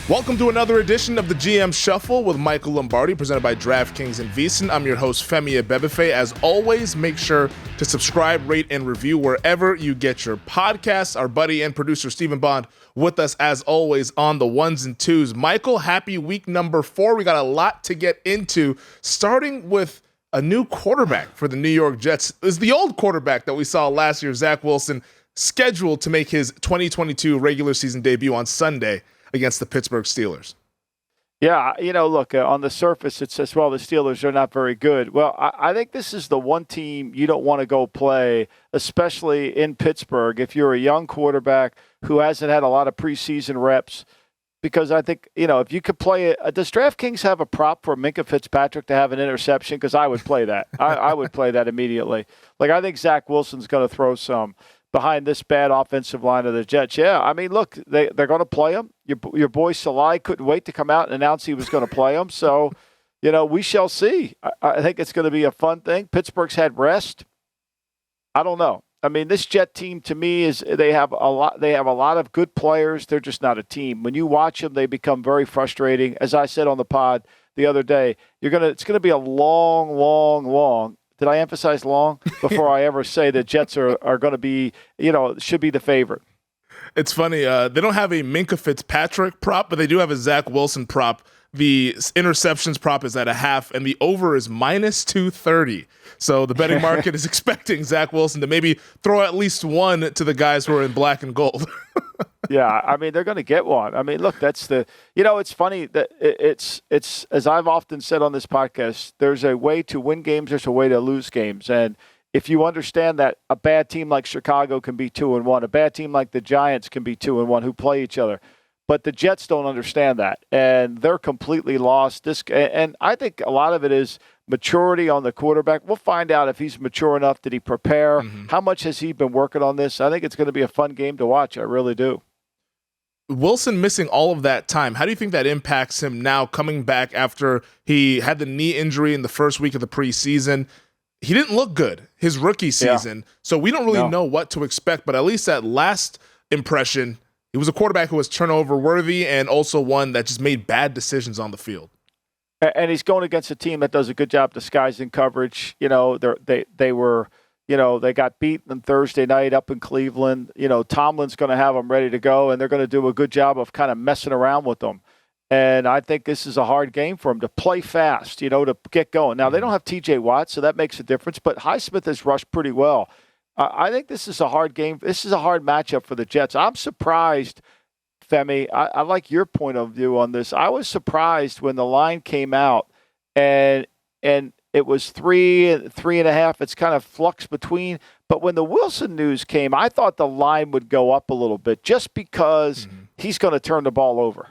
Welcome to another edition of the GM Shuffle with Michael Lombardi, presented by DraftKings and VSiN. I'm your host, Femi Abebefe. As always, make sure to subscribe, rate, and review wherever you get your podcasts. Our buddy and producer, Stephen Bond, with us, as always, on the ones and twos. Michael, happy week number 4. We got a lot to get into, starting with a new quarterback for the New York Jets. Is the old quarterback that we saw last year, Zach Wilson, scheduled to make his 2022 regular season debut on Sunday against the Pittsburgh Steelers. Yeah, look, on the surface it says, well, the Steelers are not very good. Well, I think this is the one team you don't want to go play, especially in Pittsburgh, if you're a young quarterback who hasn't had a lot of preseason reps. Because I think, if you could play it, does DraftKings have a prop for Minkah Fitzpatrick to have an interception? Because I would play that. I would play that immediately. Like, I think Zach Wilson's going to throw some behind this bad offensive line of the Jets. Yeah, I mean, look, they're going to play him. Your boy Salai couldn't wait to come out and announce he was going to play him. So, we shall see. I think it's going to be a fun thing. Pittsburgh's had rest. I don't know. I mean, this Jet team to me they have a lot of good players. They're just not a team. When you watch them, they become very frustrating. As I said on the pod the other day, it's going to be a long. Did I emphasize long before I ever say the Jets are going to be, should be the favorite? It's funny. They don't have a Minkah Fitzpatrick prop, but they do have a Zach Wilson prop. The interceptions prop is at 0.5, and the over is minus 230. So the betting market is expecting Zach Wilson to maybe throw at least one to the guys who are in black and gold. Yeah, I mean, they're going to get one. I mean, look, that's it's funny that it's as I've often said on this podcast, there's a way to win games, there's a way to lose games. And if you understand that a bad team like Chicago can be 2-1, a bad team like the Giants can be 2-1 who play each other. But the Jets don't understand that, and they're completely lost. And I think a lot of it is maturity on the quarterback. We'll find out if he's mature enough. Did he prepare? Mm-hmm. How much has he been working on this? I think it's going to be a fun game to watch. I really do. Wilson missing all of that time, how do you think that impacts him now coming back after he had the knee injury in the first week of the preseason? He didn't look good his rookie season, so we don't really know what to expect, but at least that last impression, he was a quarterback who was turnover worthy and also one that just made bad decisions on the field. And he's going against a team that does a good job disguising coverage. They got beaten on Thursday night up in Cleveland. Tomlin's going to have them ready to go, and they're going to do a good job of kind of messing around with them. And I think this is a hard game for him to play fast, to get going. Now, they don't have T.J. Watt, so that makes a difference, but Highsmith has rushed pretty well. I think this is a hard game. This is a hard matchup for the Jets. I'm surprised, Femi. I like your point of view on this. I was surprised when the line came out and it was 3.5. It's kind of flux between. But when the Wilson news came, I thought the line would go up a little bit just because he's going to turn the ball over.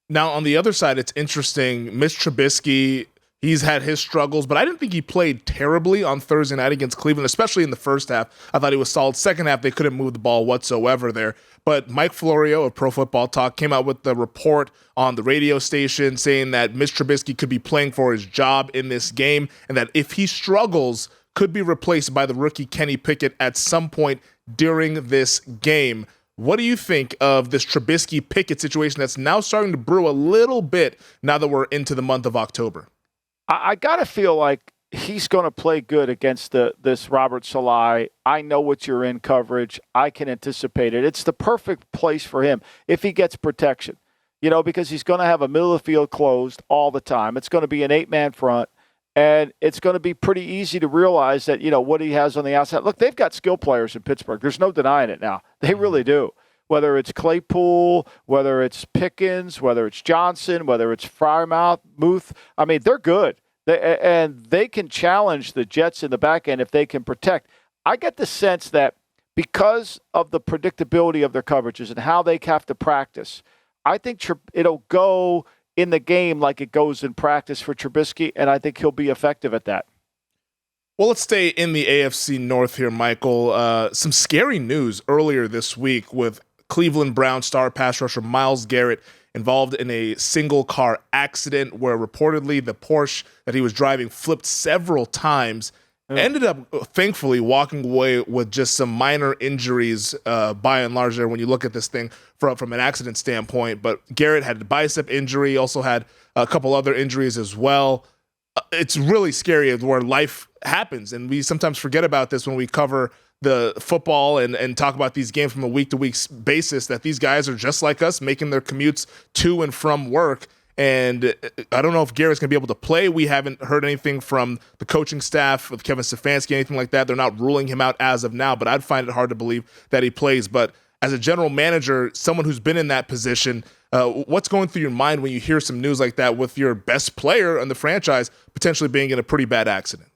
Now, on the other side, it's interesting. Mitch Trubisky, he's had his struggles, but I didn't think he played terribly on Thursday night against Cleveland, especially in the first half. I thought he was solid. Second half, they couldn't move the ball whatsoever there. But Mike Florio of Pro Football Talk came out with the report on the radio station saying that Mitch Trubisky could be playing for his job in this game and that if he struggles, could be replaced by the rookie Kenny Pickett at some point during this game. What do you think of this Trubisky-Pickett situation that's now starting to brew a little bit now that we're into the month of October? I got to feel like he's going to play good against this Robert Saleh. I know what you're in coverage. I can anticipate it. It's the perfect place for him if he gets protection, because he's going to have a middle of the field closed all the time. It's going to be an 8-man front, and it's going to be pretty easy to realize that, what he has on the outside. Look, they've got skill players in Pittsburgh. There's no denying it now. They really do. Whether it's Claypool, whether it's Pickens, whether it's Johnson, whether it's Muth, I mean, they're good. And they can challenge the Jets in the back end if they can protect. I get the sense that because of the predictability of their coverages and how they have to practice, I think it'll go in the game like it goes in practice for Trubisky, and I think he'll be effective at that. Well, let's stay in the AFC North here, Michael. Some scary news earlier this week with Cleveland Browns star pass rusher Myles Garrett involved in a single-car accident where reportedly the Porsche that he was driving flipped several times. ended up, thankfully, walking away with just some minor injuries by and large there when you look at this thing from an accident standpoint. But Garrett had a bicep injury, also had a couple other injuries as well. It's really scary where life happens, and we sometimes forget about this when we cover the football and talk about these games from a week-to-week basis, that these guys are just like us, making their commutes to and from work. And I don't know if Garrett's going to be able to play. We haven't heard anything from the coaching staff with Kevin Stefanski, anything like that. They're not ruling him out as of now, but I'd find it hard to believe that he plays. But as a general manager, someone who's been in that position, what's going through your mind when you hear some news like that with your best player in the franchise potentially being in a pretty bad accident?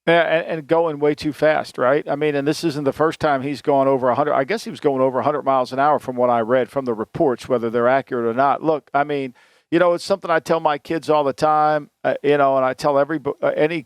Yeah, and going way too fast, right? I mean, and this isn't the first time he's gone over 100. I guess he was going over 100 miles an hour from what I read from the reports, whether they're accurate or not. Look, I mean, it's something I tell my kids all the time, and I tell anybody,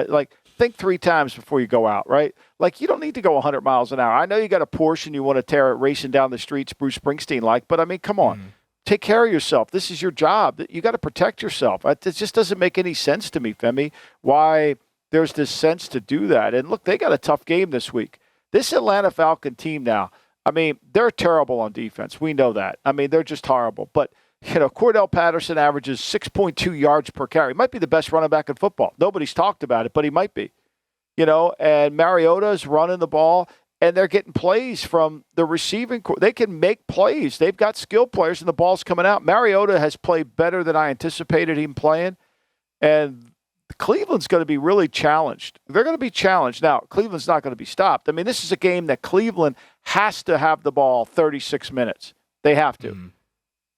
like, think 3 times before you go out, right? Like, you don't need to go 100 miles an hour. I know you got a Porsche and you want to tear it racing down the streets, Bruce Springsteen-like, but, I mean, come on. Take care of yourself. This is your job. You got to protect yourself. It just doesn't make any sense to me, Femi, why there's this sense to do that. And, look, they got a tough game this week. This Atlanta Falcon team now, I mean, they're terrible on defense. We know that. I mean, they're just horrible. But, Cordell Patterson averages 6.2 yards per carry. He might be the best running back in football. Nobody's talked about it, but he might be. And Mariota's running the ball, and they're getting plays from the receiving core. They can make plays. They've got skill players, and the ball's coming out. Mariota has played better than I anticipated him playing, and Cleveland's going to be really challenged. They're going to be challenged. Now, Cleveland's not going to be stopped. I mean, this is a game that Cleveland has to have the ball 36 minutes. They have to.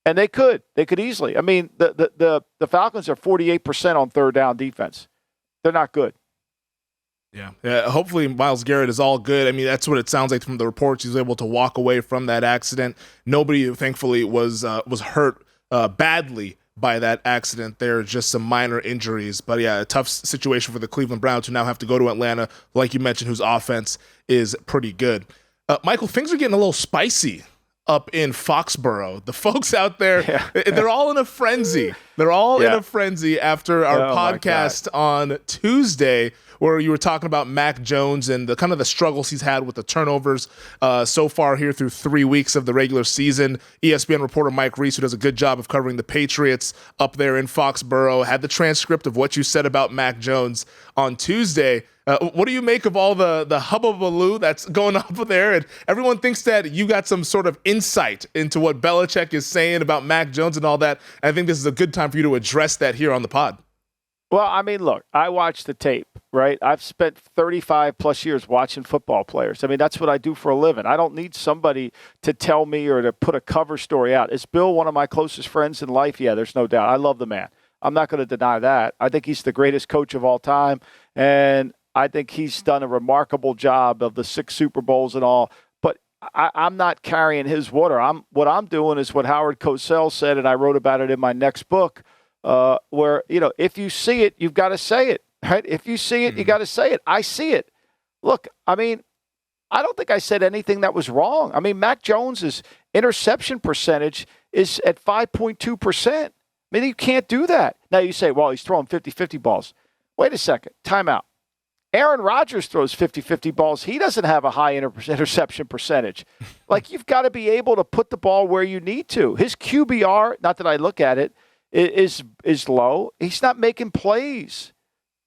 And they could. They could easily. I mean, the Falcons are 48% on third down defense. They're not good. Yeah. Hopefully Myles Garrett is all good. I mean, that's what it sounds like from the reports. He was able to walk away from that accident. Nobody, thankfully, was hurt badly by that accident. There are just some minor injuries. But, yeah, a tough situation for the Cleveland Browns, who now have to go to Atlanta, like you mentioned, whose offense is pretty good. Michael, things are getting a little spicy up in Foxborough. The folks out there, they're all in a frenzy. They're all in a frenzy after our podcast on Tuesday, where you were talking about Mac Jones and the kind of the struggles he's had with the turnovers so far here through 3 weeks of the regular season. ESPN reporter Mike Reese, who does a good job of covering the Patriots up there in Foxborough, had the transcript of what you said about Mac Jones on Tuesday. What do you make of all the hubbubaloo that's going on there? And everyone thinks that you got some sort of insight into what Belichick is saying about Mac Jones and all that. And I think this is a good time for you to address that here on the pod. Well, I mean, look, I watched the tape, right? I've spent 35 plus years watching football players. I mean, that's what I do for a living. I don't need somebody to tell me or to put a cover story out. Is Bill one of my closest friends in life? Yeah, there's no doubt. I love the man. I'm not going to deny that. I think he's the greatest coach of all time. And I think he's done a remarkable job of the 6 Super Bowls and all. But I'm not carrying his water. What I'm doing is what Howard Cosell said, and I wrote about it in my next book, where, if you see it, you've got to say it, right? If you see it, you got to say it. I see it. Look, I mean, I don't think I said anything that was wrong. I mean, Mac Jones's interception percentage is at 5.2%. I mean, you can't do that. Now you say, well, he's throwing 50-50 balls. Wait a second. Timeout. Aaron Rodgers throws 50-50 balls. He doesn't have a high interception percentage. Like, you've got to be able to put the ball where you need to. His QBR, not that I look at it, is low. He's not making plays.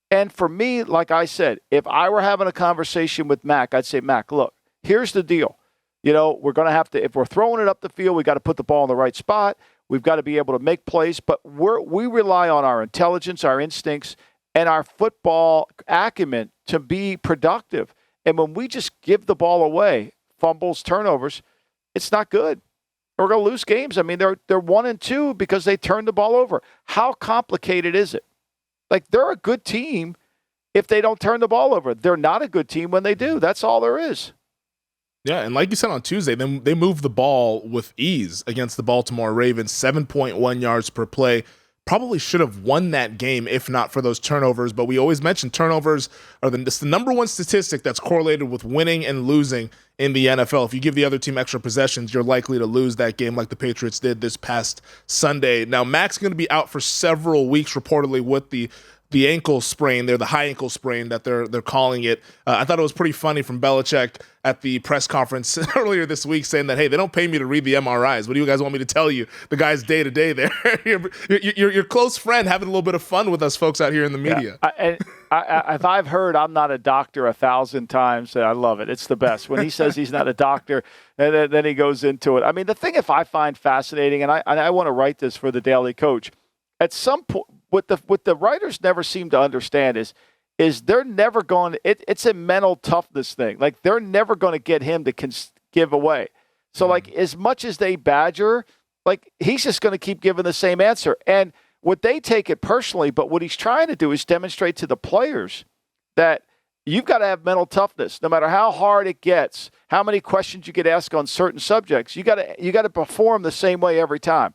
And for me, like I said, if I were having a conversation with Mac, I'd say, Mac, look, here's the deal. We're going to have to, if we're throwing it up the field, we got to put the ball in the right spot. We've got to be able to make plays, but we rely on our intelligence, our instincts, and our football acumen to be productive. And when we just give the ball away, fumbles, turnovers, it's not good. We're going to lose games. I mean, they're 1-2 because they turned the ball over. How complicated is it? Like, they're a good team if they don't turn the ball over. They're not a good team when they do. That's all there is. Yeah, and like you said on Tuesday, they moved the ball with ease against the Baltimore Ravens, 7.1 yards per play. Probably should have won that game if not for those turnovers, but we always mention turnovers are the number one statistic that's correlated with winning and losing in the NFL. If you give the other team extra possessions, you're likely to lose that game like the Patriots did this past Sunday. Now, Mac's going to be out for several weeks, reportedly, with the the ankle sprain there, the high ankle sprain that they're calling it. I thought it was pretty funny from Belichick at the press conference earlier this week saying that, hey, they don't pay me to read the MRIs. What do you guys want me to tell you? The guy's day to day there. Your close friend having a little bit of fun with us folks out here in the media. Yeah. If I've heard I'm not a doctor 1,000 times, I love it. It's the best. When he says he's not a doctor, and then he goes into it. I mean, the thing if I find fascinating, and I want to write this for the Daily Coach, at some point, what the writers never seem to understand is they're never going – it's a mental toughness thing. Like, they're never going to get him to give away. So, like, as much as they badger, like, he's just going to keep giving the same answer. And what they take it personally, but what he's trying to do is demonstrate to the players that you've got to have mental toughness. No matter how hard it gets, how many questions you get asked on certain subjects, you got to perform the same way every time.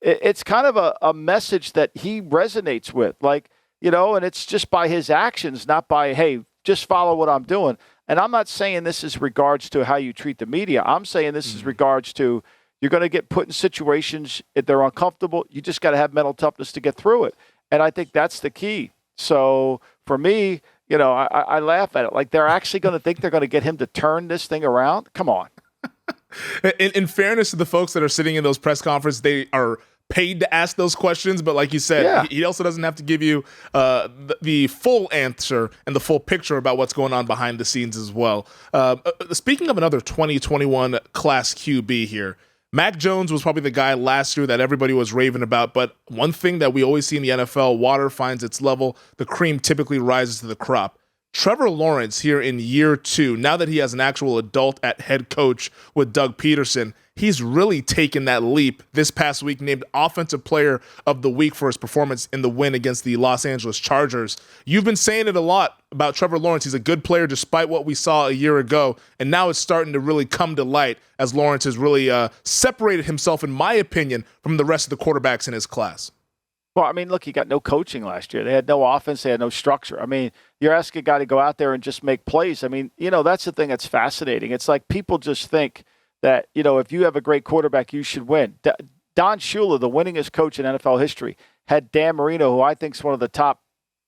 It's kind of a message that he resonates with, like, you know, and it's just by his actions, not by, hey, just follow what I'm doing. And I'm not saying this is regards to how you treat the media. I'm saying this is regards to you're going to get put in situations if they're uncomfortable. You just got to have mental toughness to get through it. And I think that's the key. So for me, you know, I laugh at it. Like, they're actually going to think they're going to get him to turn this thing around? Come on. In fairness to the folks that are sitting in those press conferences, they are paid to ask those questions, but like you said, he also doesn't have to give you the full answer and the full picture about what's going on behind the scenes as well. Speaking of another 2021 class QB here, Mac Jones was probably the guy last year that everybody was raving about, but one thing that we always see in the NFL, water finds its level, the cream typically rises to the crop. Trevor Lawrence here in year 2, now that he has an actual adult at head coach with Doug Peterson, he's really taken that leap this past week, named Offensive Player of the Week for his performance in the win against the Los Angeles Chargers. You've been saying it a lot about Trevor Lawrence. He's a good player despite what we saw a year ago, and now it's starting to really come to light as Lawrence has really separated himself, in my opinion, from the rest of the quarterbacks in his class. Well, I mean, look, he got no coaching last year. They had no offense. They had no structure. I mean, you're asking a guy to go out there and just make plays. I mean, you know, that's the thing that's fascinating. It's like people just think that, you know, if you have a great quarterback, you should win. Don Shula, the winningest coach in NFL history, had Dan Marino, who I think is one of the top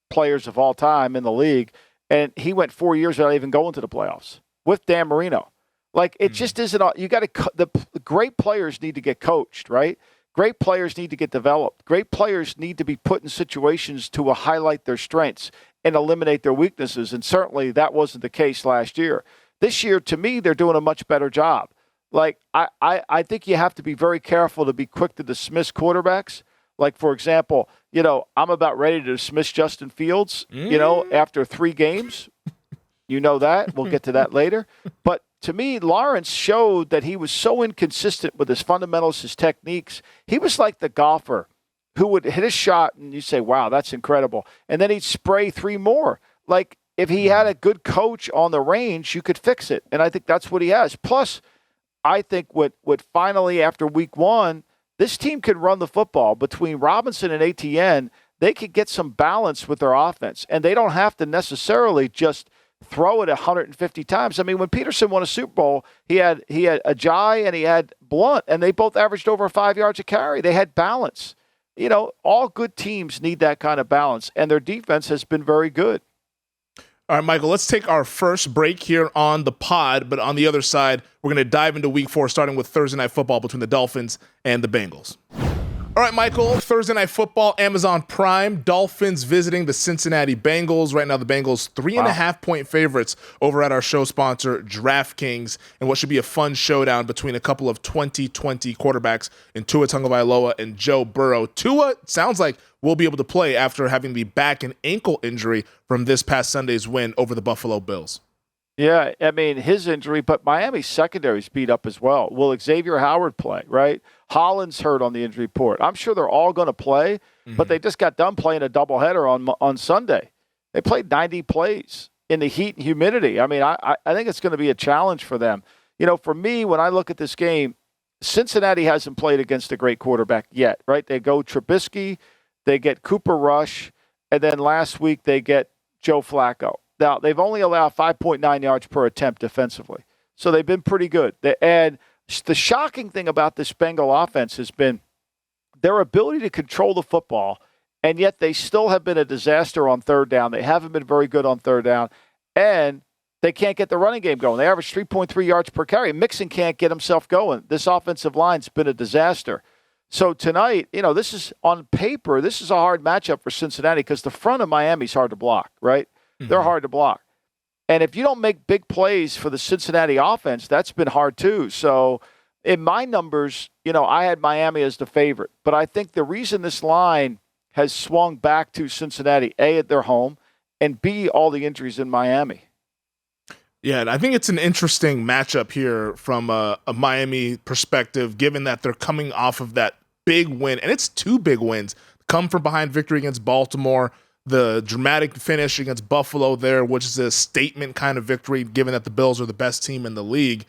players of all time in the league, and he went 4 years without even going to the playoffs with Dan Marino. Like, it just isn't – you got to – the great players need to get coached, right? Great players need to get developed. Great players need to be put in situations to highlight their strengths and eliminate their weaknesses, and certainly that wasn't the case last year. This year, to me, they're doing a much better job. Like, I think you have to be very careful to be quick to dismiss quarterbacks. Like, for example, you know, I'm about ready to dismiss Justin Fields, you know, after 3 games. You know that. We'll get to that later. But to me, Lawrence showed that he was so inconsistent with his fundamentals, his techniques. He was like the golfer who would hit a shot and you say, wow, that's incredible. And then he'd spray 3 more. Like, if he had a good coach on the range, you could fix it. And I think that's what he has. Plus, I think what finally, after week 1, this team could run the football. Between Robinson and Etienne, they could get some balance with their offense. And they don't have to necessarily just throw it 150 times. I mean, when Peterson won a Super Bowl, he had Ajayi and he had Blunt, and they both averaged over 5 yards a carry. They had balance. You know, all good teams need that kind of balance, and their defense has been very good. All right, Michael, let's take our first break here on the pod, but on the other side, we're going to dive into week 4, starting with Thursday Night Football between the Dolphins and the Bengals. All right, Michael, Thursday Night Football, Amazon Prime, Dolphins visiting the Cincinnati Bengals. Right now, the Bengals 3.5-point favorites over at our show sponsor, DraftKings, and what should be a fun showdown between a couple of 2020 quarterbacks in Tua Tagovailoa and Joe Burrow. Tua sounds like will be able to play after having the back and ankle injury from this past Sunday's win over the Buffalo Bills. Yeah, I mean, his injury, but Miami's secondary's beat up as well. Will Xavier Howard play, right? Holland's hurt on the injury report. I'm sure they're all going to play, but they just got done playing a doubleheader on Sunday. They played 90 plays in the heat and humidity. I mean, I think it's going to be a challenge for them. You know, for me, when I look at this game, Cincinnati hasn't played against a great quarterback yet, right? They go Trubisky, they get Cooper Rush, and then last week they get Joe Flacco. Now, they've only allowed 5.9 yards per attempt defensively, so they've been pretty good. And the shocking thing about this Bengal offense has been their ability to control the football and yet they still have been a disaster on third down. They haven't been very good on third down, and they can't get the running game going. They average 3.3 yards per carry. Mixon can't get himself going. This offensive line's been a disaster. So tonight, this is on paper, this is a hard matchup for Cincinnati because the front of Miami's hard to block, right? Mm-hmm. They're hard to block. And if you don't make big plays for the Cincinnati offense, that's been hard too. So in my numbers, I had Miami as the favorite. But I think the reason this line has swung back to Cincinnati, A, at their home, and B, all the injuries in Miami. Yeah, and I think it's an interesting matchup here from a Miami perspective, given that they're coming off of that big win, and it's 2 big wins. Come from behind victory against Baltimore, the dramatic finish against Buffalo there, which is a statement kind of victory, given that the Bills are the best team in the league.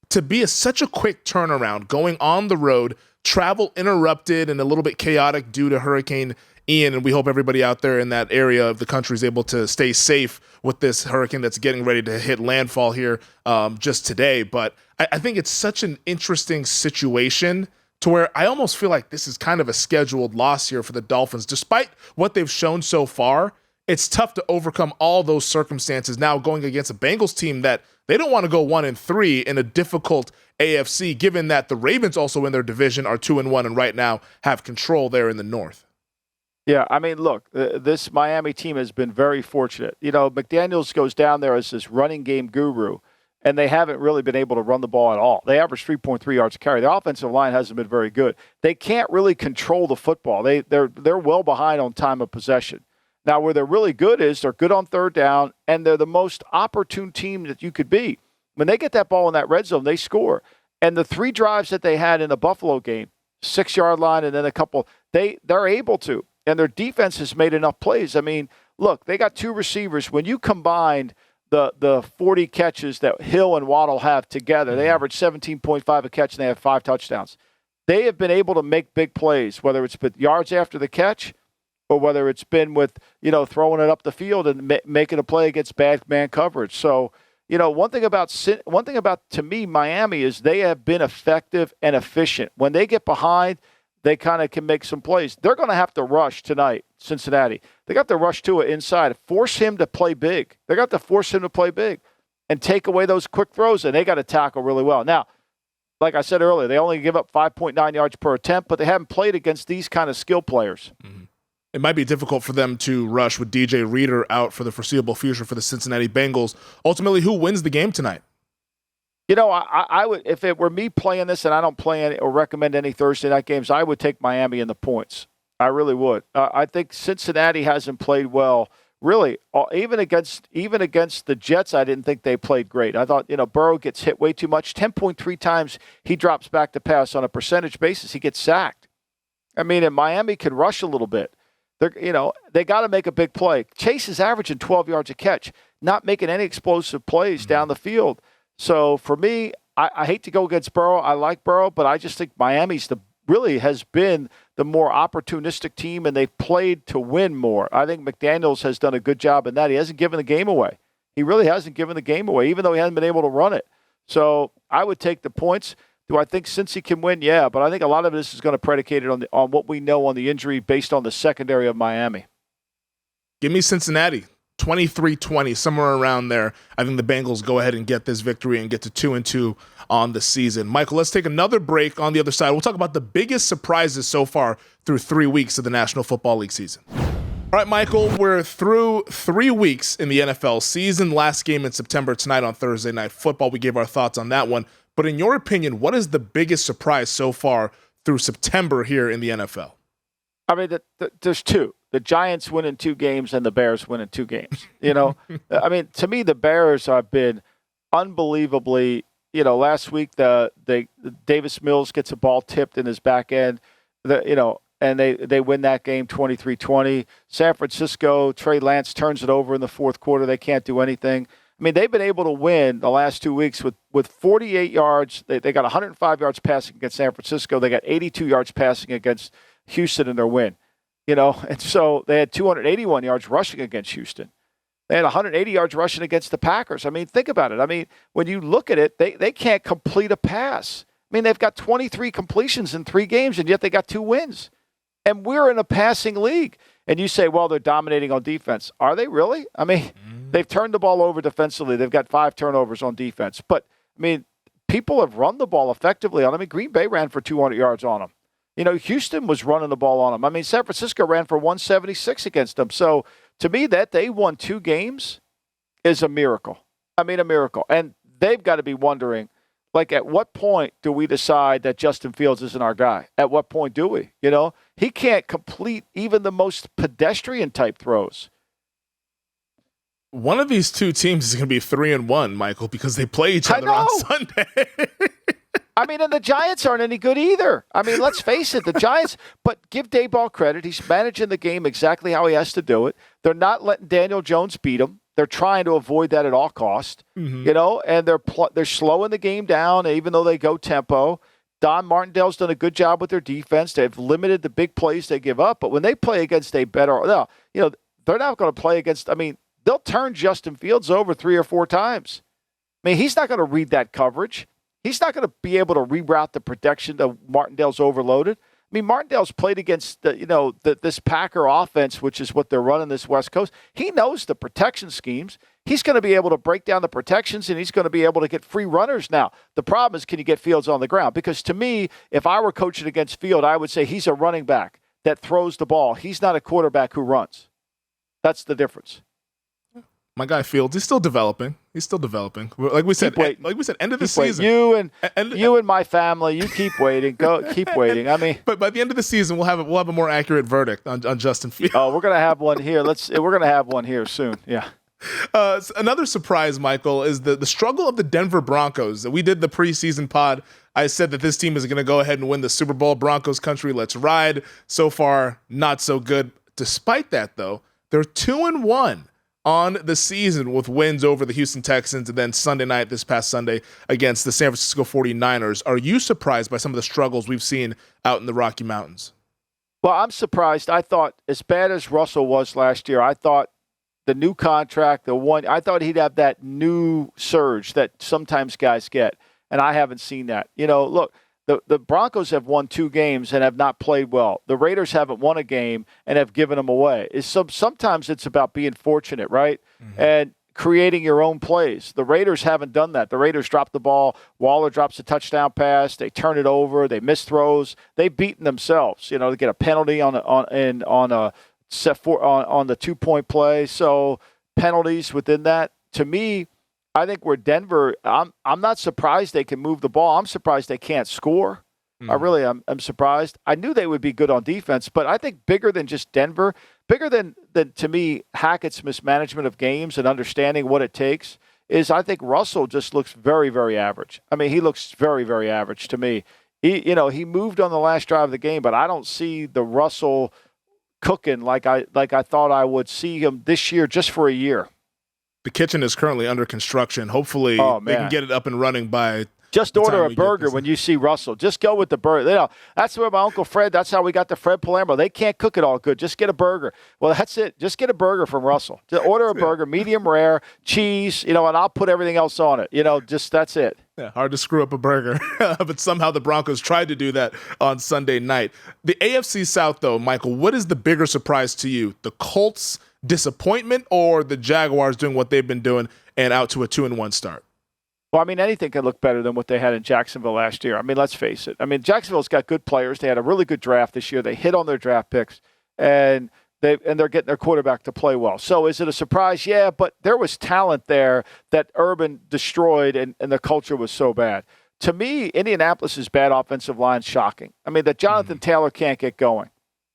To be such a quick turnaround, going on the road, travel interrupted and a little bit chaotic due to Hurricane Ian, and we hope everybody out there in that area of the country is able to stay safe with this hurricane that's getting ready to hit landfall here just today. But I think it's such an interesting situation to where I almost feel like this is kind of a scheduled loss here for the Dolphins. Despite what they've shown so far, it's tough to overcome all those circumstances now going against a Bengals team that they don't want to go 1-3 in a difficult AFC, given that the Ravens also in their division are 2-1 and right now have control there in the North. Yeah, I mean, look, this Miami team has been very fortunate. McDaniels goes down there as this running game guru, and they haven't really been able to run the ball at all. They average 3.3 yards a carry. The offensive line hasn't been very good. They can't really control the football. They're well behind on time of possession. Now, where they're really good is they're good on third down, and they're the most opportune team that you could be. When they get that ball in that red zone, they score. And the 3 drives that they had in the Buffalo game, 6-yard line and then a couple, they're able to. And their defense has made enough plays. I mean, look, they got 2 receivers. When you combined the 40 catches that Hill and Waddle have together, they average 17.5 a catch, and they have 5 touchdowns. They have been able to make big plays, whether it's with yards after the catch or whether it's been with, throwing it up the field and making a play against bad man coverage. So, one thing about to me Miami is they have been effective and efficient. When they get behind, they kind of can make some plays. They're going to have to rush tonight, Cincinnati. They got to rush to it inside, force him to play big. They got to force him to play big and take away those quick throws, and they got to tackle really well. Now, like I said earlier, they only give up 5.9 yards per attempt, but they haven't played against these kind of skill players. Mm-hmm. It might be difficult for them to rush with DJ Reader out for the foreseeable future for the Cincinnati Bengals. Ultimately, who wins the game tonight? I would, if it were me playing this, and I don't play any or recommend any Thursday night games, I would take Miami in the points. I really would. I think Cincinnati hasn't played well, really. Even against the Jets, I didn't think they played great. I thought, Burrow gets hit way too much. 10.3 times he drops back to pass on a percentage basis. He gets sacked. I mean, and Miami can rush a little bit. They got to make a big play. Chase is averaging 12 yards a catch, not making any explosive plays down the field. So for me, I hate to go against Burrow. I like Burrow, but I just think Miami's really has been the more opportunistic team, and they've played to win more. I think McDaniels has done a good job in that. He hasn't given the game away. He really hasn't given the game away, even though he hasn't been able to run it. So I would take the points. Do I think Cincy can win? Yeah, but I think a lot of this is going to predicate it on what we know on the injury based on the secondary of Miami. Give me Cincinnati. 23-20, somewhere around there. I think the Bengals go ahead and get this victory and get to 2-2 on the season. Michael, let's take another break. On the other side, we'll talk about the biggest surprises so far through 3 weeks of the National Football League season. All right, Michael, we're through 3 weeks in the NFL season. Last game in September tonight on Thursday Night Football. We gave our thoughts on that one. But in your opinion, what is the biggest surprise so far through September here in the NFL? I mean, there's 2. The Giants win in 2 games and the Bears win in 2 games. I mean, to me, the Bears have been unbelievably, last week, Davis Mills gets a ball tipped in his back end, and they win that game 23-20. San Francisco, Trey Lance turns it over in the fourth quarter. They can't do anything. I mean, they've been able to win the last 2 weeks with 48 yards. They got 105 yards passing against San Francisco. They got 82 yards passing against Houston in their win. And so they had 281 yards rushing against Houston. They had 180 yards rushing against the Packers. I mean, think about it. I mean, when you look at it, they can't complete a pass. I mean, they've got 23 completions in 3 games, and yet they got 2 wins. And we're in a passing league. And you say, well, they're dominating on defense. Are they really? I mean, they've turned the ball over defensively. They've got 5 turnovers on defense. But, I mean, people have run the ball effectively on them. I mean, Green Bay ran for 200 yards on them. You know, Houston was running the ball on them. I mean, San Francisco ran for 176 against them. So, to me, that they won 2 games is a miracle. I mean, a miracle. And they've got to be wondering, like, at what point do we decide that Justin Fields isn't our guy? At what point do we? You know, he can't complete even the most pedestrian-type throws. One of these 2 teams is going to be 3-1, Michael, because they play each other on Sunday. I mean, and the Giants aren't any good either. I mean, let's face it, the Giants, but give Daboll credit. He's managing the game exactly how he has to do it. They're not letting Daniel Jones beat him. They're trying to avoid that at all costs, you know, and they're slowing the game down, even though they go tempo. Don Martindale's done a good job with their defense. They've limited the big plays they give up, but when they play against a better, you know, they're not going to play against, I mean, they'll turn Justin Fields over 3 or 4 times. I mean, he's not going to read that coverage. He's not going to be able to reroute the protection that Martindale's overloaded. I mean, Martindale's played against this Packer offense, which is what they're running this West Coast. He knows the protection schemes. He's going to be able to break down the protections, and he's going to be able to get free runners now. The problem is, can you get Fields on the ground? Because to me, if I were coaching against Field, I would say he's a running back that throws the ball. He's not a quarterback who runs. That's the difference. My guy Fields, he's still developing. Like we said, end of the season. You and my family, you keep waiting. Keep waiting. I mean, but by the end of the season, we'll have a more accurate verdict on Justin Fields. Oh, we're gonna have one here. We're gonna have one here soon. Yeah. Another surprise, Michael, is the struggle of the Denver Broncos. We did the preseason pod. I said that this team is going to go ahead and win the Super Bowl. Broncos country, let's ride. So far, not so good. Despite that, though, they're 2-1. On the season with wins over the Houston Texans and then Sunday night, this past Sunday, against the San Francisco 49ers. Are you surprised by some of the struggles we've seen out in the Rocky Mountains? Well, I'm surprised. I thought, as bad as Russell was last year, I thought the new contract, I thought he'd have that new surge that sometimes guys get, and I haven't seen that. You know, look, the Broncos have won 2 games and have not played well. The Raiders haven't won a game and have given them away. Sometimes it's about being fortunate, right? Mm-hmm. And creating your own plays. The Raiders haven't done that. The Raiders drop the ball. Waller drops a touchdown pass. They turn it over. They miss throws. They've beaten themselves, you know, to get a penalty on the 2-point play. So penalties within that. To me, I think we're Denver. I'm not surprised they can move the ball. I'm surprised they can't score. I'm surprised. I knew they would be good on defense, but I think bigger than just Denver, bigger than to me, Hackett's mismanagement of games and understanding what it takes is I think Russell just looks very, very average. I mean, he looks very, very average to me. He moved on the last drive of the game, but I don't see the Russell cooking like I thought I would see him this year just for a year. The kitchen is currently under construction. Hopefully they can get it up and running by Just order a burger when you see Russell. Just go with the burger. You know, that's where my Uncle Fred, that's how we got the Fred Palermo. They can't cook it all good. Just get a burger. Well, that's it. Just get a burger from Russell. Just order a burger, medium rare, cheese, and I'll put everything else on it. That's it. Yeah, hard to screw up a burger. But somehow the Broncos tried to do that on Sunday night. The AFC South, though, Michael, what is the bigger surprise to you? The Colts' disappointment or the Jaguars doing what they've been doing and out to a 2-1 start? Well, I mean, anything can look better than what they had in Jacksonville last year. I mean, let's face it. I mean, Jacksonville's got good players. They had a really good draft this year. They hit on their draft picks, and they're getting their quarterback to play well. So is it a surprise? Yeah, but there was talent there that Urban destroyed, and the culture was so bad. To me, Indianapolis's bad offensive line is shocking. I mean, that Jonathan Taylor can't get going.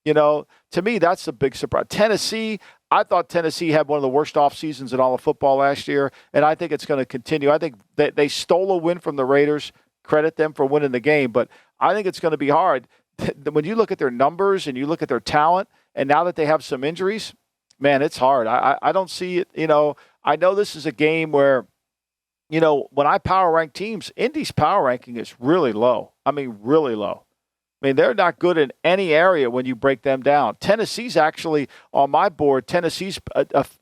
To me, that's a big surprise. Tennessee, I thought Tennessee had one of the worst off seasons in all of football last year, and I think it's going to continue. I think they stole a win from the Raiders. Credit them for winning the game, but I think it's going to be hard. When you look at their numbers and you look at their talent, and now that they have some injuries, man, it's hard. I don't see it. I know this is a game where, when I power rank teams, Indy's power ranking is really low. I mean, really low. I mean, they're not good in any area when you break them down. Tennessee's actually on my board. Tennessee's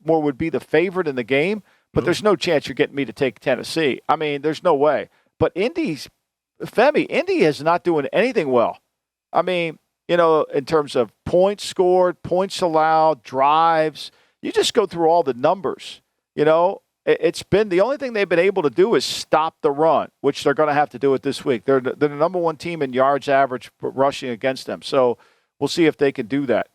more would be the favorite in the game, but there's no chance you're getting me to take Tennessee. I mean, there's no way. But Indy is not doing anything well. I mean, in terms of points scored, points allowed, drives. You just go through all the numbers. It's been the only thing they've been able to do is stop the run, which they're going to have to do it this week. They're the number one team in yards average rushing against them. So we'll see if they can do that.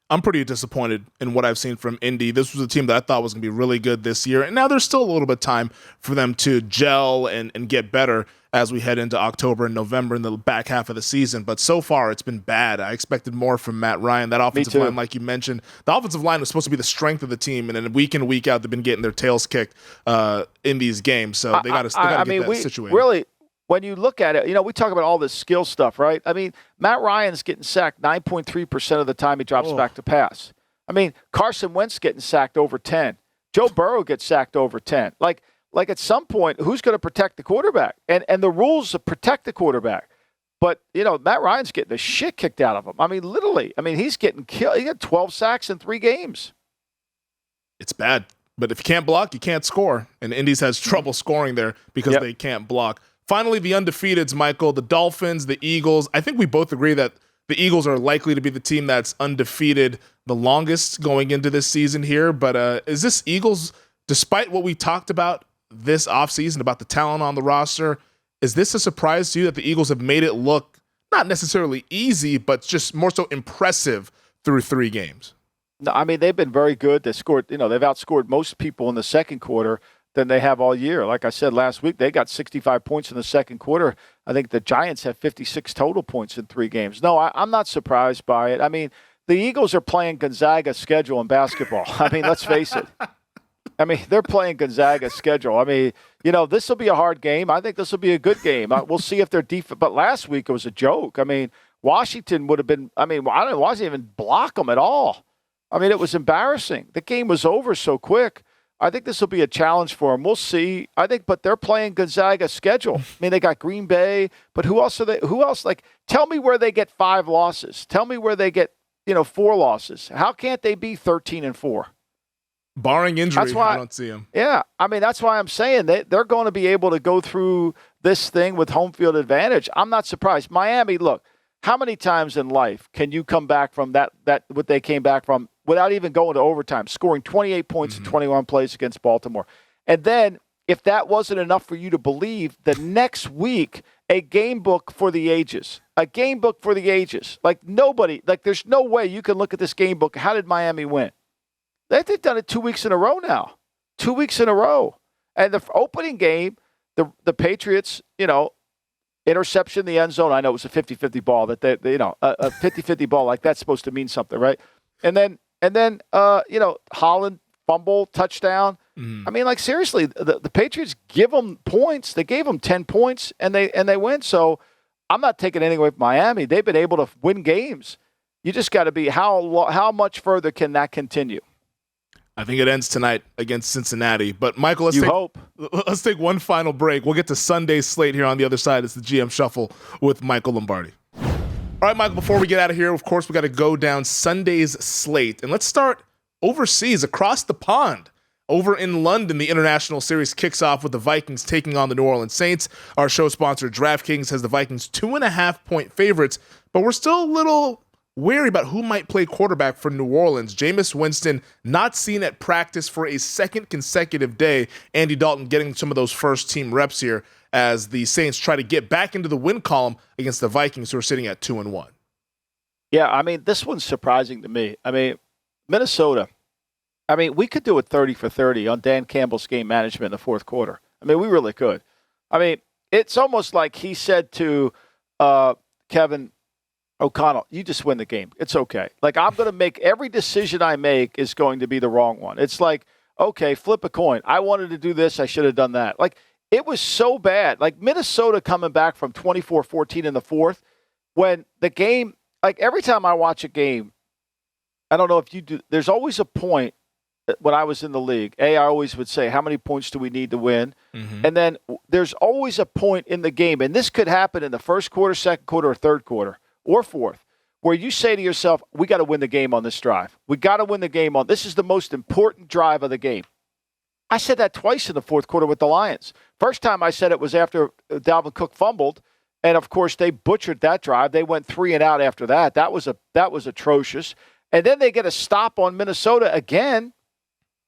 I'm pretty disappointed in what I've seen from Indy. This was a team that I thought was going to be really good this year. And now there's still a little bit of time for them to gel and get better as we head into October and November in the back half of the season. But so far, it's been bad. I expected more from Matt Ryan. That offensive line, like you mentioned, the offensive line was supposed to be the strength of the team. And then week in, week out, they've been getting their tails kicked in these games. So they got to get that situated. Really, when you look at it, we talk about all this skill stuff, right? I mean, Matt Ryan's getting sacked 9.3% of the time he drops back to pass. I mean, Carson Wentz getting sacked over 10. Joe Burrow gets sacked over 10. Like at some point, who's going to protect the quarterback? And the rules protect the quarterback. But, Matt Ryan's getting the shit kicked out of him. I mean, literally. I mean, he's getting killed. He got 12 sacks in 3 games. It's bad. But if you can't block, you can't score. And Indies has trouble scoring there because they can't block. Finally, the undefeateds, Michael, the Dolphins, the Eagles. I think we both agree that the Eagles are likely to be the team that's undefeated the longest going into this season here. But is this Eagles, despite what we talked about this offseason, about the talent on the roster, is this a surprise to you that the Eagles have made it look not necessarily easy, but just more so impressive through 3 games? No, I mean, they've been very good. They scored, they've outscored most people in the second quarter than they have all year. Like I said last week, they got 65 points in the second quarter. I think the Giants have 56 total points in 3 games. No, I'm not surprised by it. I mean, the Eagles are playing Gonzaga's schedule in basketball. I mean, let's face it. I mean, they're playing Gonzaga's schedule. I mean, this will be a hard game. I think this will be a good game. We'll see if they're defense. But last week it was a joke. I mean, Washington would have been. I mean, Washington even block them at all. I mean, it was embarrassing. The game was over so quick. I think this will be a challenge for them. We'll see. But they're playing Gonzaga's schedule. I mean, they got Green Bay, but who else are they? Who else? Like, tell me where they get 5 losses. Tell me where they get 4 losses. How can't they be 13-4? Barring injury, I don't see them. Yeah, I mean, that's why I'm saying they're going to be able to go through this thing with home field advantage. I'm not surprised. Miami, look, how many times in life can you come back from that what they came back from without even going to overtime, scoring 28 points in 21 plays against Baltimore? And then if that wasn't enough for you to believe, the next week, a game book for the ages. A game book for the ages. Like there's no way you can look at this game book. How did Miami win? They've done it 2 weeks in a row now. 2 weeks in a row. And the opening game, the Patriots, interception in the end zone. I know it was a 50-50 ball that a 50-50 ball like that's supposed to mean something, right? And then Holland fumble touchdown. I mean, like seriously, the Patriots give them points. They gave them 10 points and they win. So I'm not taking anything away from Miami. They've been able to win games. You just got to be how much further can that continue? I think it ends tonight against Cincinnati. But, Michael, let's take one final break. We'll get to Sunday's slate here on the other side. It's the GM Shuffle with Michael Lombardi. All right, Michael, before we get out of here, of course, we got to go down Sunday's slate. And let's start overseas, across the pond. Over in London, the International Series kicks off with the Vikings taking on the New Orleans Saints. Our show sponsor, DraftKings, has the Vikings 2.5-point favorites, but we're still a little wary about who might play quarterback for New Orleans. Jameis Winston not seen at practice for a second consecutive day. Andy Dalton getting some of those first-team reps here as the Saints try to get back into the win column against the Vikings, who are sitting at 2-1. Yeah, I mean, this one's surprising to me. I mean, Minnesota. I mean, we could do it 30 for 30 on Dan Campbell's game management in the fourth quarter. I mean, we really could. I mean, it's almost like he said to Kevin O'Connell, you just win the game. It's okay. Like, I'm going to make every decision I make is going to be the wrong one. It's like, okay, flip a coin. I wanted to do this. I should have done that. Like, it was so bad. Like, Minnesota coming back from 24-14 in the fourth when the game, like, every time I watch a game, I don't know if you do, there's always a point when I was in the league. I always would say, how many points do we need to win? Mm-hmm. And then there's always a point in the game, and this could happen in the first quarter, second quarter, or third quarter, or fourth, where you say to yourself, we got to win the game on this drive. We got to win the game on this is the most important drive of the game. I said that twice in the fourth quarter with the Lions. First time I said it was after Dalvin Cook fumbled, And of course, they butchered that drive. They went 3 and out after that. That was atrocious. And then they get a stop on Minnesota again.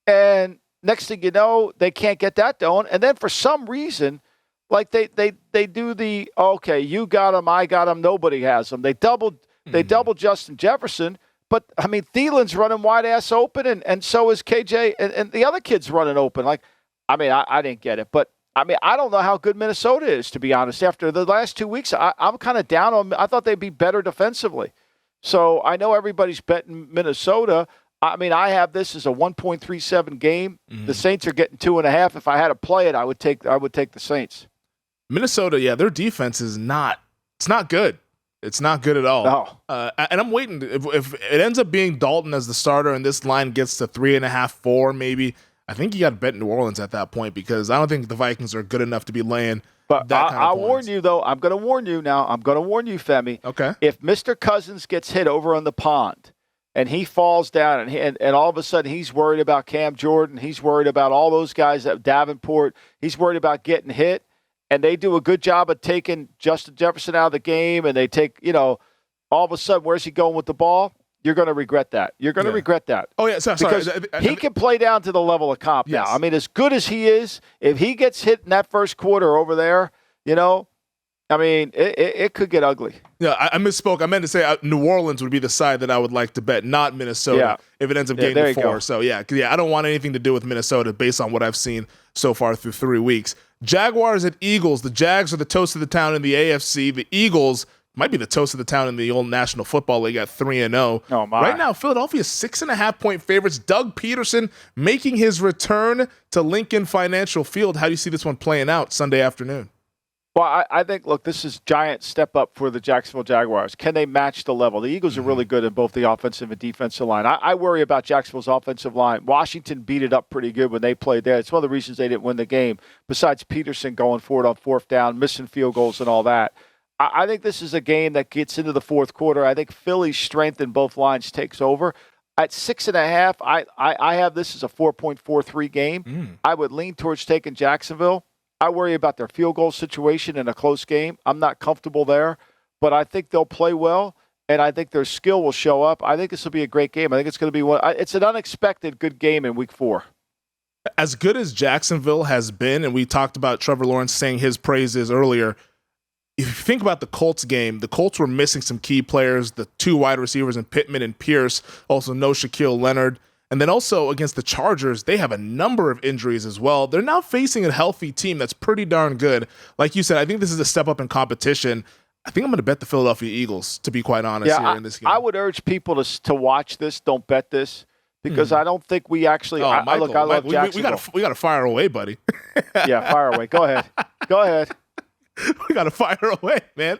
And next thing you know, they can't get that done. And then for some reason, like they do the, okay, you got him, I got him, nobody has him. They doubled Justin Jefferson. But, I mean, Thielen's running wide-ass open, and so is KJ, and the other kid's running open. Like, I mean, I didn't get it. But, I mean, I don't know how good Minnesota is, to be honest. After the last 2 weeks, I'm kind of down on – I thought they'd be better defensively. So, I know everybody's betting Minnesota. I mean, I have this as a 1.37 game. Mm-hmm. The Saints are getting 2.5. If I had to play it, I would take the Saints. Minnesota, yeah, their defense is not – it's not good. It's not good at all. No. And I'm waiting. If it ends up being Dalton as the starter and this line gets to 3.5, 4, maybe, I think you got to bet New Orleans at that point because I don't think the Vikings are good enough to be laying that kind of I'll points. warn you, though. I'm going to warn you now. I'm going to warn you, Femi. Okay. If Mr. Cousins gets hit over on the pond and he falls down and all of a sudden he's worried about Cam Jordan, he's worried about all those guys at Davenport, he's worried about getting hit, and they do a good job of taking Justin Jefferson out of the game, and they take, all of a sudden, where's he going with the ball? You're going to regret that. You're going to regret that. Oh, yeah, sorry. Because he can play down to the level of comp now. I mean, as good as he is, if he gets hit in that first quarter over there, I mean, it could get ugly. Yeah, I misspoke. I meant to say New Orleans would be the side that I would like to bet, not Minnesota, if it ends up getting to 4. Go. So, yeah, I don't want anything to do with Minnesota based on what I've seen so far through 3 weeks. Jaguars at Eagles. The Jags are the toast of the town in the AFC. The Eagles might be the toast of the town in the old National Football League at 3-0. Oh, my. Right now, Philadelphia 6.5-point favorites. Doug Peterson making his return to Lincoln Financial Field. How do you see this one playing out Sunday afternoon? Well, I think, look, this is giant step up for the Jacksonville Jaguars. Can they match the level? The Eagles are really good in both the offensive and defensive line. I worry about Jacksonville's offensive line. Washington beat it up pretty good when they played there. It's one of the reasons they didn't win the game, besides Peterson going for it on fourth down, missing field goals and all that. I think this is a game that gets into the fourth quarter. I think Philly's strength in both lines takes over. At 6.5, I have this as a 4.43 game. I would lean towards taking Jacksonville. I worry about their field goal situation in a close game. I'm not comfortable there, but I think they'll play well, and I think their skill will show up. I think this will be a great game. I think it's going to be it's an unexpected good game in Week 4. As good as Jacksonville has been, and we talked about Trevor Lawrence saying his praises earlier, if you think about the Colts game, the Colts were missing some key players, the 2 wide receivers in Pittman and Pierce, also no Shaquille Leonard. And then also against the Chargers, they have a number of injuries as well. They're now facing a healthy team that's pretty darn good. Like you said, I think this is a step up in competition. I think I'm going to bet the Philadelphia Eagles, to be quite honest, here in this game. I would urge people to watch this. Don't bet this because I don't think we actually. I love Jacksonville. We got to fire away, buddy. Yeah, fire away. Go ahead. Go ahead. We got to fire away, man.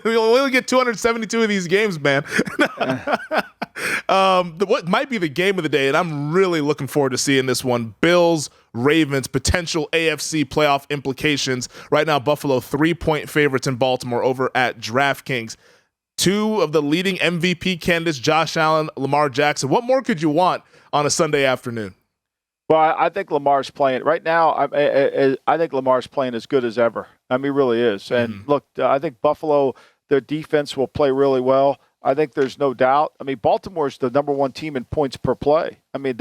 We only get 272 of these games, man. What might be the game of the day, and I'm really looking forward to seeing this one, Bills, Ravens, potential AFC playoff implications. Right now, Buffalo 3-point favorites in Baltimore over at DraftKings. 2 of the leading MVP candidates, Josh Allen, Lamar Jackson. What more could you want on a Sunday afternoon? Well, I think Lamar's playing right now. I think Lamar's playing as good as ever. I mean, he really is. And look, I think Buffalo, their defense will play really well. I think there's no doubt. I mean, Baltimore's the number 1 team in points per play. I mean,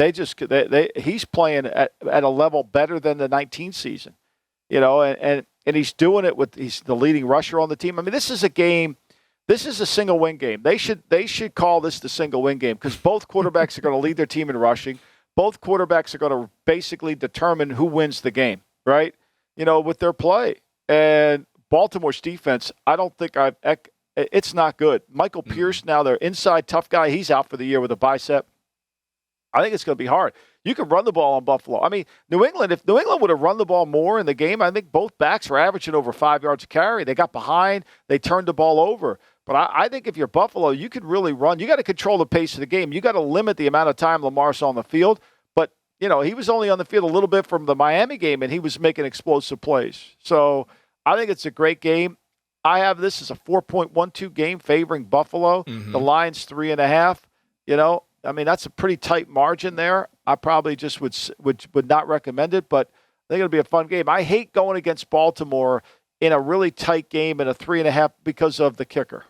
he's playing at a level better than the 19 season, and he's doing it he's the leading rusher on the team. I mean, this is a game. This is a single win game. They should call this the single win game because both quarterbacks are going to lead their team in rushing. Both quarterbacks are going to basically determine who wins the game, right? With their play. And Baltimore's defense, I don't think it's not good. Michael Pierce, now their inside tough guy, he's out for the year with a bicep. I think it's going to be hard. You can run the ball on Buffalo. I mean, if New England would have run the ball more in the game, I think both backs were averaging over 5 yards a carry. They got behind. They turned the ball over. But I think if you're Buffalo, you could really run. You got to control the pace of the game. You got to limit the amount of time Lamar's on the field. But, he was only on the field a little bit from the Miami game, and he was making explosive plays. So I think it's a great game. I have this as a 4.12 game favoring Buffalo. The line's 3.5. I mean, that's a pretty tight margin there. I probably just would not recommend it, but I think it'll be a fun game. I hate going against Baltimore in a really tight game and a 3.5 because of the kicker.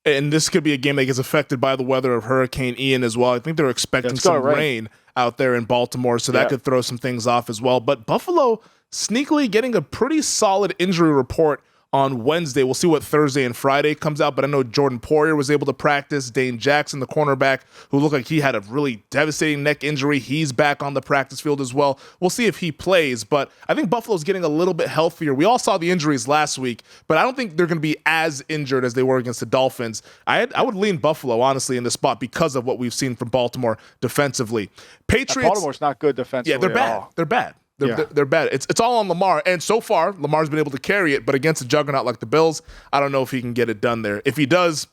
And this could be a game that gets affected by the weather of Hurricane Ian as well. I think they're expecting some rain out there in Baltimore, so that could throw some things off as well. But Buffalo sneakily getting a pretty solid injury report on Wednesday. We'll see what Thursday and Friday comes out, but I know Jordan Poyer was able to practice. Dane Jackson, the cornerback, who looked like he had a really devastating neck injury, he's back on the practice field as well. We'll see if he plays, but I think Buffalo's getting a little bit healthier. We all saw the injuries last week, but I don't think they're going to be as injured as they were against the Dolphins. I would lean Buffalo, honestly, in this spot because of what we've seen from Baltimore defensively. Patriots. Baltimore's not good defensively. Yeah, they're bad. They're bad. They're bad. It's all on Lamar. And so far, Lamar's been able to carry it, but against a juggernaut like the Bills, I don't know if he can get it done there. If he does,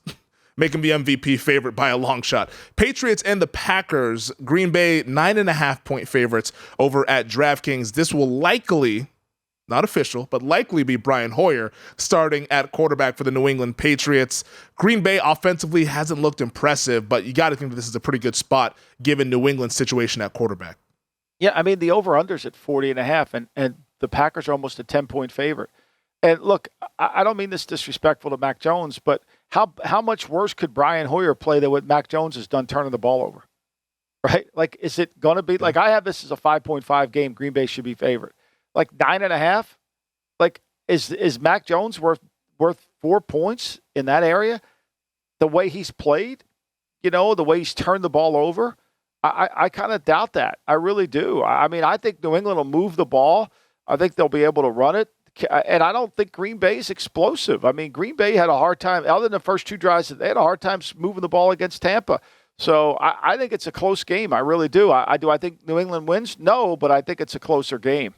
make him the MVP favorite by a long shot. Patriots and the Packers, Green Bay, 9.5-point favorites over at DraftKings. This will likely, not official, but likely be Brian Hoyer starting at quarterback for the New England Patriots. Green Bay offensively hasn't looked impressive, but you got to think that this is a pretty good spot given New England's situation at quarterback. Yeah, I mean, the over-under's at 40.5, and the Packers are almost a 10-point favorite. And look, I don't mean this disrespectful to Mac Jones, but how much worse could Brian Hoyer play than what Mac Jones has done turning the ball over? Right? Like, is it going to be, like, I have this as a 5.5 game, Green Bay should be favorite. Like, 9.5? Like, is Mac Jones worth 4 points in that area? The way he's played, the way he's turned the ball over? I kind of doubt that. I really do. I mean, I think New England will move the ball. I think they'll be able to run it. And I don't think Green Bay is explosive. I mean, Green Bay had a hard time, other than the first two drives, they had a hard time moving the ball against Tampa. So I think it's a close game. I really do. I think New England wins? No, but I think it's a closer game.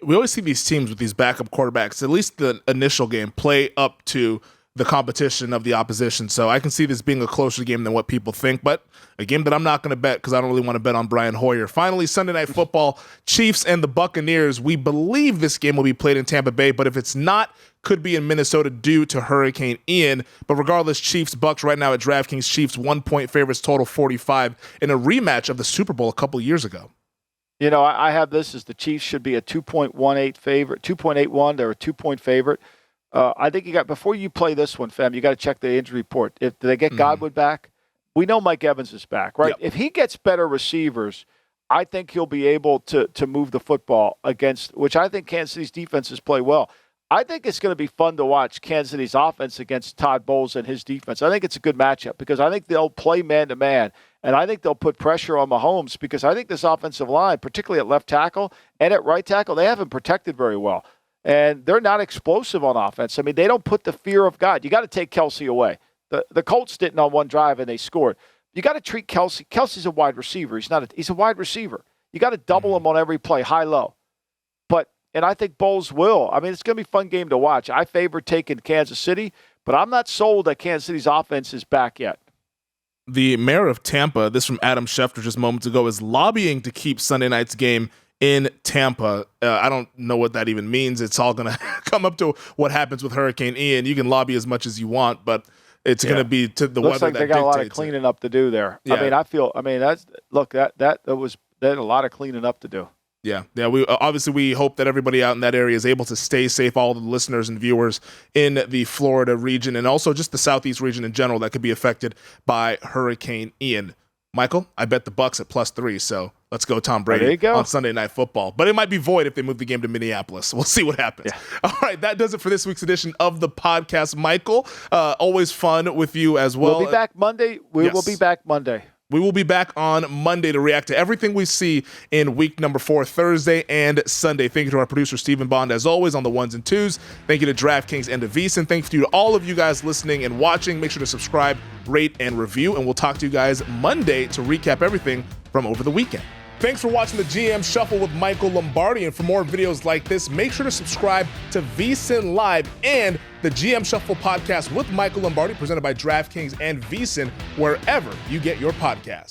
We always see these teams with these backup quarterbacks, at least the initial game, play up to the competition of the opposition. So I can see this being a closer game than what people think, but a game that I'm not going to bet because I don't really want to bet on Brian Hoyer. Finally, Sunday Night Football, Chiefs and the Buccaneers. We believe this game will be played in Tampa Bay, but if it's not, could be in Minnesota due to Hurricane Ian. But regardless, Chiefs, Bucs right now at DraftKings. Chiefs 1-point favorites, total 45 in a rematch of the Super Bowl a couple years ago. I have this as the Chiefs should be a 2.18 favorite, 2.81. They're a 2-point favorite. I think before you play this one, Fem, you got to check the injury report. If they get Godwin back, we know Mike Evans is back, right? Yep. If he gets better receivers, I think he'll be able to move the football against, which I think Kansas City's defenses play well. I think it's going to be fun to watch Kansas City's offense against Todd Bowles and his defense. I think it's a good matchup because I think they'll play man-to-man, and I think they'll put pressure on Mahomes because I think this offensive line, particularly at left tackle and at right tackle, they haven't protected very well. And they're not explosive on offense. I mean, they don't put the fear of God. You got to take Kelsey away. The Colts didn't on one drive, and they scored. You got to treat Kelsey. Kelsey's a wide receiver. He's a wide receiver. You got to double him on every play, high-low. And I think Bowles will. I mean, it's going to be a fun game to watch. I favor taking Kansas City, but I'm not sold that Kansas City's offense is back yet. The mayor of Tampa, this from Adam Schefter just moments ago, is lobbying to keep Sunday night's game in Tampa. I don't know what that even means. It's all going to come up to what happens with Hurricane Ian. You can lobby as much as you want, but it's going to be to the Looks weather like they got a lot of cleaning up to do there. Yeah. They had a lot of cleaning up to do. Yeah. We hope that everybody out in that area is able to stay safe, all the listeners and viewers in the Florida region and also just the Southeast region in general that could be affected by Hurricane Ian. Michael, I bet the Bucs at +3, so let's go Tom Brady on Sunday Night Football. But it might be void if they move the game to Minneapolis. We'll see what happens. Yeah. All right, that does it for this week's edition of the podcast. Michael, always fun with you as well. We'll be back Monday. We will be back Monday. We will be back on Monday to react to everything we see in week number 4, Thursday and Sunday. Thank you to our producer, Stephen Bond, as always, on the ones and twos. Thank you to DraftKings and to VSiN. Thank you to all of you guys listening and watching. Make sure to subscribe, rate, and review. And we'll talk to you guys Monday to recap everything from over the weekend. Thanks for watching the GM Shuffle with Michael Lombardi. And for more videos like this, make sure to subscribe to VSiN Live and the GM Shuffle podcast with Michael Lombardi, presented by DraftKings and VSiN, wherever you get your podcasts.